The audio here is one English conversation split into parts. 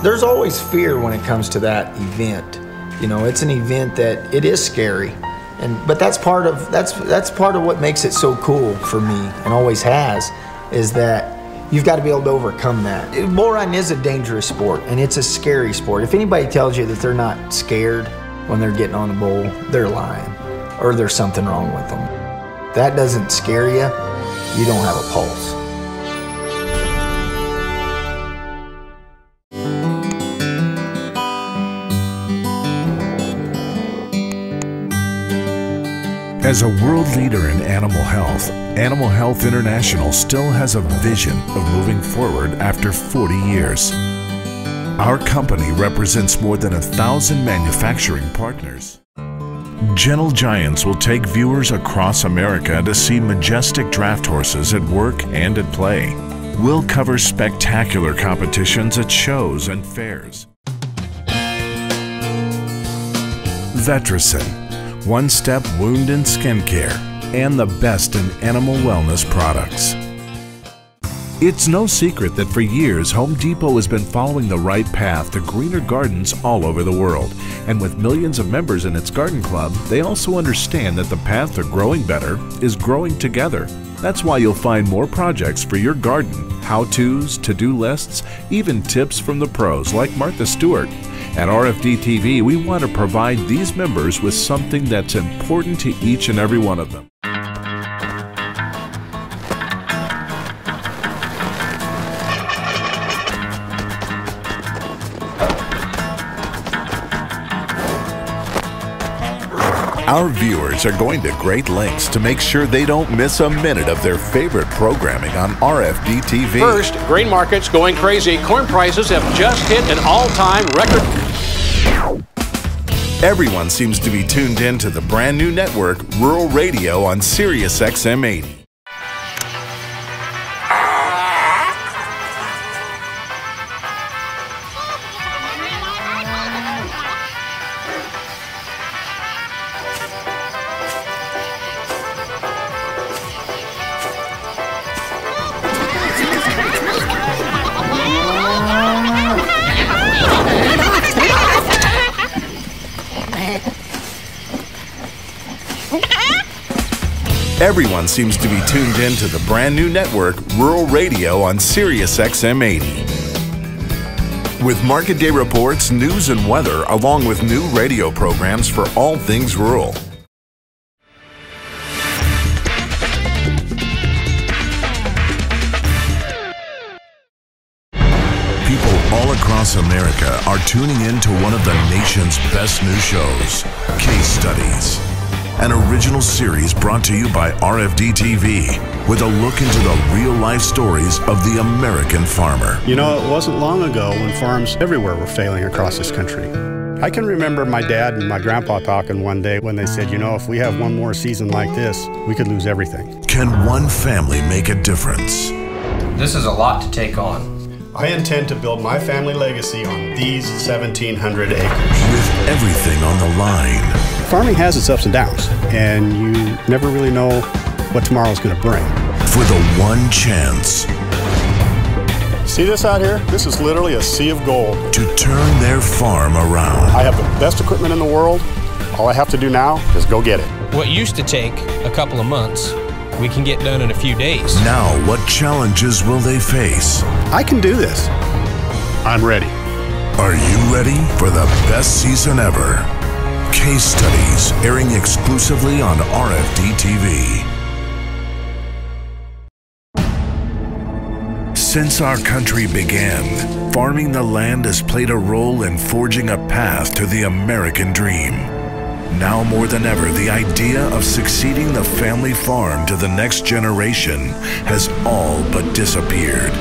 There's always fear when it comes to that event. You know, it's an event that it is scary, but that's part of what makes it so cool for me, and always has, is that you've got to be able to overcome that. Bull riding is a dangerous sport, and it's a scary sport. If anybody tells you that they're not scared when they're getting on a bull, they're lying, or there's something wrong with them. That doesn't scare you, you don't have a pulse. As a world leader in animal Health International still has a vision of moving forward after 40 years. Our company represents more than 1,000 manufacturing partners. Gentle Giants will take viewers across America to see majestic draft horses at work and at play. We'll cover spectacular competitions at shows and fairs. Vetericyn, one-step wound and skin care, and the best in animal wellness products. It's no secret that for years, Home Depot has been following the right path to greener gardens all over the world. And with millions of members in its garden club, they also understand that the path to growing better is growing together. That's why you'll find more projects for your garden, how-tos, to-do lists, even tips from the pros like Martha Stewart. At RFD TV, we want to provide these members with something that's important to each and every one of them. Our viewers are going to great lengths to make sure they don't miss a minute of their favorite programming on RFD TV. First, grain markets going crazy. Corn prices have just hit an all-time record. Everyone seems to be tuned in to the brand new network, Rural Radio on Sirius XM 80. Everyone seems to be tuned in to the brand new network, Rural Radio on Sirius XM 80. With market day reports, news and weather, along with new radio programs for all things rural. People all across America are tuning in to one of the nation's best news shows, Case Studies. An original series brought to you by RFD TV with a look into the real-life stories of the American farmer. You know, it wasn't long ago when farms everywhere were failing across this country. I can remember my dad and my grandpa talking one day when they said, you know, if we have one more season like this, we could lose everything. Can one family make a difference? This is a lot to take on. I intend to build my family legacy on these 1,700 acres. With everything on the line. Farming has its ups and downs, and you never really know what tomorrow's going to bring. For the one chance. See this out here? This is literally a sea of gold. To turn their farm around. I have the best equipment in the world. All I have to do now is go get it. What used to take a couple of months, we can get done in a few days. Now, what challenges will they face? I can do this. I'm ready. Are you ready for the best season ever? Case Studies, airing exclusively on RFD TV. Since our country began, farming the land has played a role in forging a path to the American dream. Now more than ever, the idea of succeeding the family farm to the next generation has all but disappeared.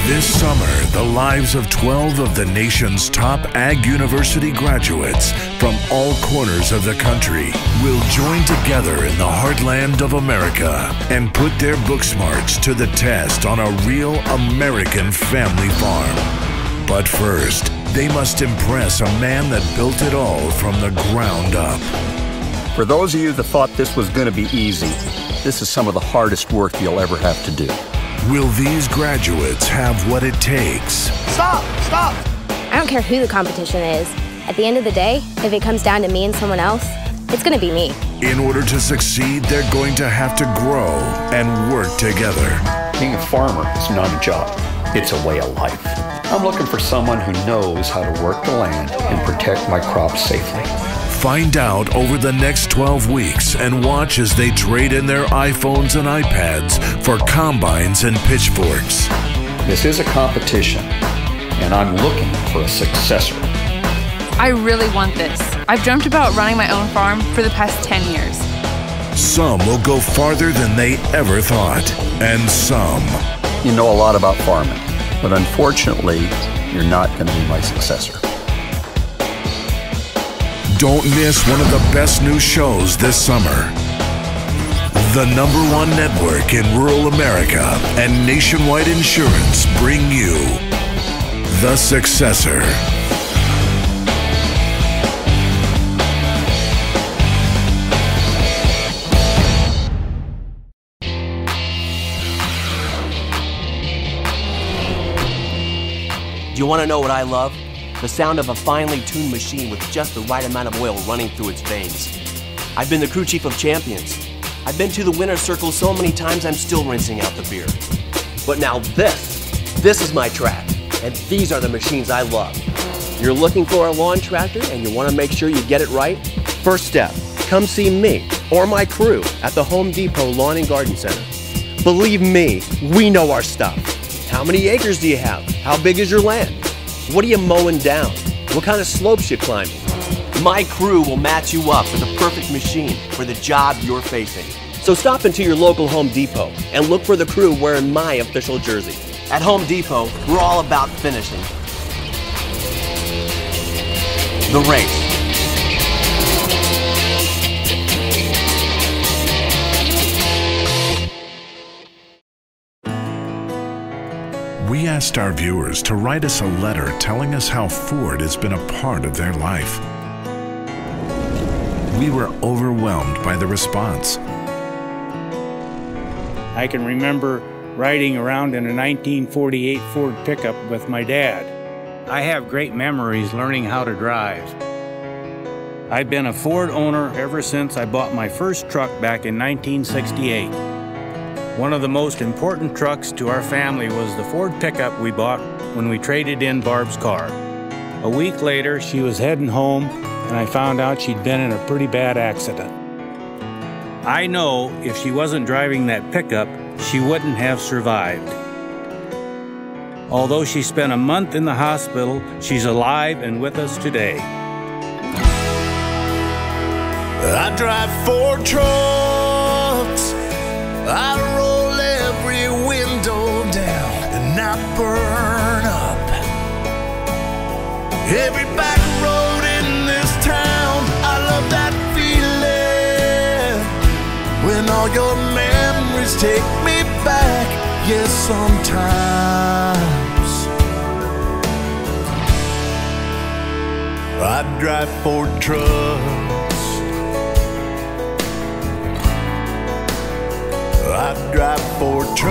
This summer, the lives of 12 of the nation's top Ag University graduates from all corners of the country will join together in the heartland of America and put their book smarts to the test on a real American family farm. But first, they must impress a man that built it all from the ground up. For those of you that thought this was going to be easy, this is some of the hardest work you'll ever have to do. Will these graduates have what it takes? Stop! Stop! don't care who the competition is. At the end of the day, if it comes down to me and someone else, it's gonna be me. In order to succeed, they're going to have to grow and work together. Being a farmer is not a job, it's a way of life. I'm looking for someone who knows how to work the land and protect my crops safely. Find out over the next 12 weeks and watch as they trade in their iPhones and iPads for combines and pitchforks. This is a competition, and I'm looking for a successor. I really want this. I've dreamt about running my own farm for the past 10 years. Some will go farther than they ever thought, and some. You know a lot about farming, but unfortunately, you're not going to be my successor. Don't miss one of the best new shows this summer. The #1 network in rural America and Nationwide Insurance bring you The Successor. Do you want to know what I love? The sound of a finely tuned machine with just the right amount of oil running through its veins. I've been the crew chief of champions. I've been to the winner's circle so many times I'm still rinsing out the beer. But now this is my track, and these are the machines I love. You're looking for a lawn tractor and you want to make sure you get it right? First step, come see me or my crew at the Home Depot Lawn and Garden Center. Believe me, we know our stuff. How many acres do you have? How big is your land? What are you mowing down? What kind of slopes you climbing? My crew will match you up with the perfect machine for the job you're facing. So stop into your local Home Depot and look for the crew wearing my official jersey. At Home Depot, we're all about finishing the race. We asked our viewers to write us a letter telling us how Ford has been a part of their life. We were overwhelmed by the response. I can remember riding around in a 1948 Ford pickup with my dad. I have great memories learning how to drive. I've been a Ford owner ever since I bought my first truck back in 1968. One of the most important trucks to our family was the Ford pickup we bought when we traded in Barb's car. A week later, she was heading home, and I found out she'd been in a pretty bad accident. I know if she wasn't driving that pickup, she wouldn't have survived. Although she spent a month in the hospital, she's alive and with us today. I drive Ford trucks. I roll every window down and not burn up every back road in this town. I love that feeling when all your memories take me back. Yes, sometimes I drive Ford trucks.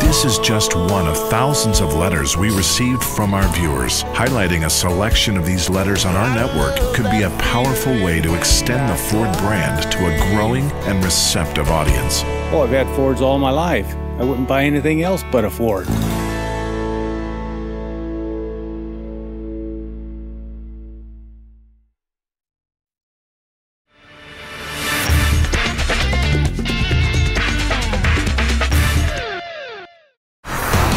This is just one of thousands of letters we received from our viewers. Highlighting a selection of these letters on our network could be a powerful way to extend the Ford brand to a growing and receptive audience. Oh, I've had Fords all my life. I wouldn't buy anything else but a Ford.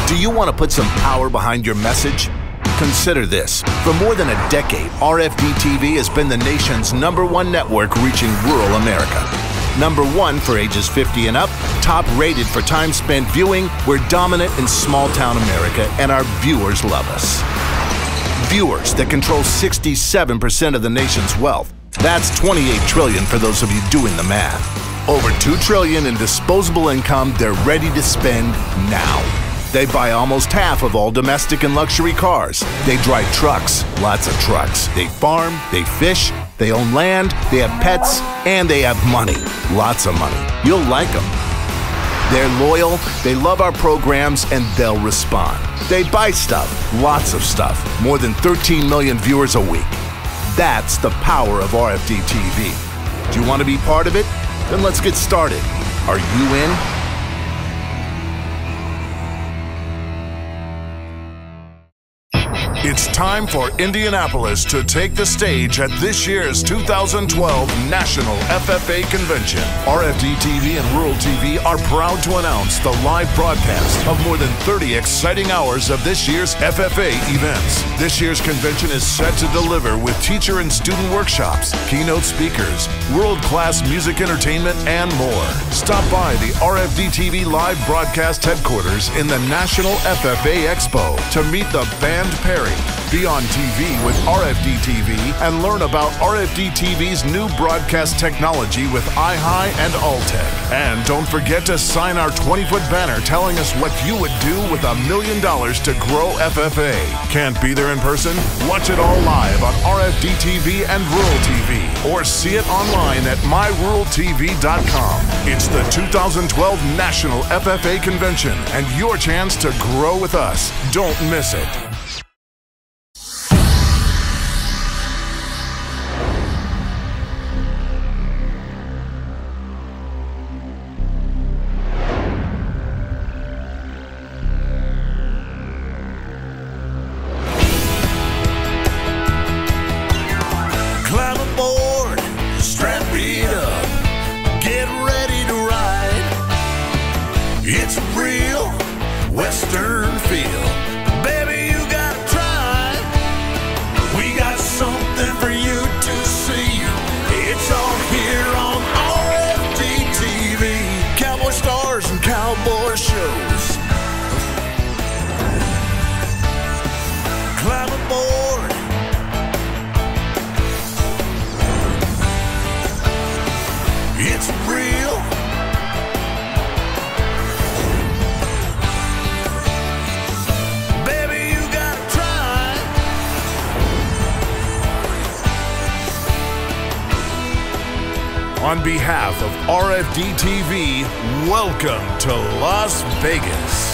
Do you want to put some power behind your message? Consider this. For more than a decade, RFD-TV has been the nation's #1 network reaching rural America. #1 for ages 50 and up, top rated for time spent viewing. We're dominant in small-town America, and our viewers love us. Viewers that control 67% of the nation's wealth. That's $28 trillion for those of you doing the math. Over $2 trillion in disposable income they're ready to spend now. They buy almost half of all domestic and luxury cars. They drive trucks, lots of trucks. They farm, they fish, they own land, they have pets, and they have money, lots of money. You'll like them. They're loyal, they love our programs, and they'll respond. They buy stuff, lots of stuff, more than 13 million viewers a week. That's the power of RFD TV. Do you want to be part of it? Then let's get started. Are you in? It's time for Indianapolis to take the stage at this year's 2012 National FFA Convention. RFD TV and Rural TV are proud to announce the live broadcast of more than 30 exciting hours of this year's FFA events. This year's convention is set to deliver with teacher and student workshops, keynote speakers, world-class music entertainment, and more. Stop by the RFD TV live broadcast headquarters in the National FFA Expo to meet the band pairing. Be on TV with RFD TV and learn about RFD TV's new broadcast technology with iHigh and Alltech. And don't forget to sign our 20-foot banner telling us what you would do with $1 million to grow FFA. Can't be there in person? Watch it all live on RFD TV and Rural TV, or see it online at myruraltv.com. It's the 2012 National FFA Convention and your chance to grow with us. Don't miss it. On behalf of RFD TV, welcome to Las Vegas.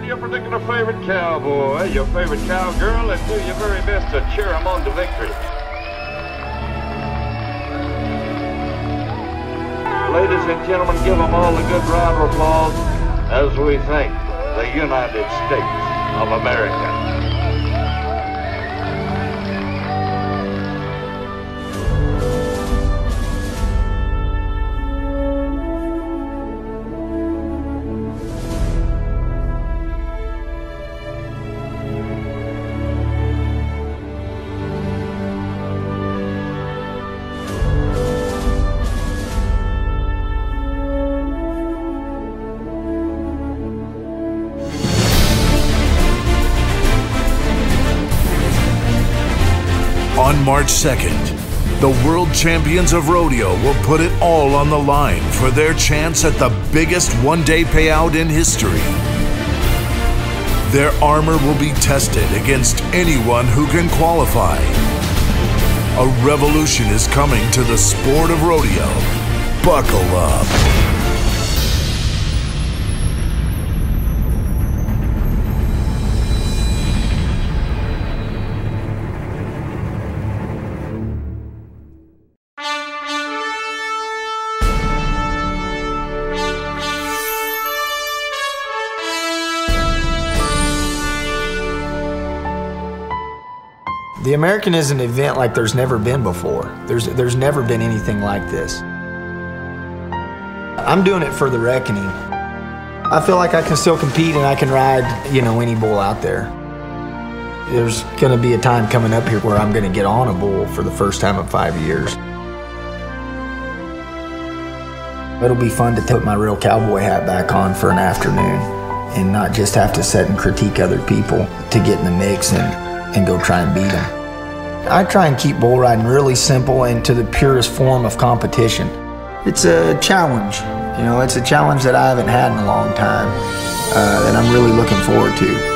Your particular favorite cowboy, your favorite cowgirl, and do your very best to cheer them on to victory. Ladies and gentlemen, give them all a good round of applause as we thank the United States of America. On March 2nd, the world champions of rodeo will put it all on the line for their chance at the biggest one-day payout in history. Their armor will be tested against anyone who can qualify. A revolution is coming to the sport of rodeo. Buckle up. The American is an event like there's never been before. There's never been anything like this. I'm doing it for the reckoning. I feel like I can still compete and I can ride, any bull out there. There's gonna be a time coming up here where I'm gonna get on a bull for the first time in 5 years. It'll be fun to put my real cowboy hat back on for an afternoon and not just have to sit and critique other people to get in the mix and go try and beat them. I try and keep bull riding really simple and to the purest form of competition. It's a challenge. It's a challenge that I haven't had in a long time that I'm really looking forward to.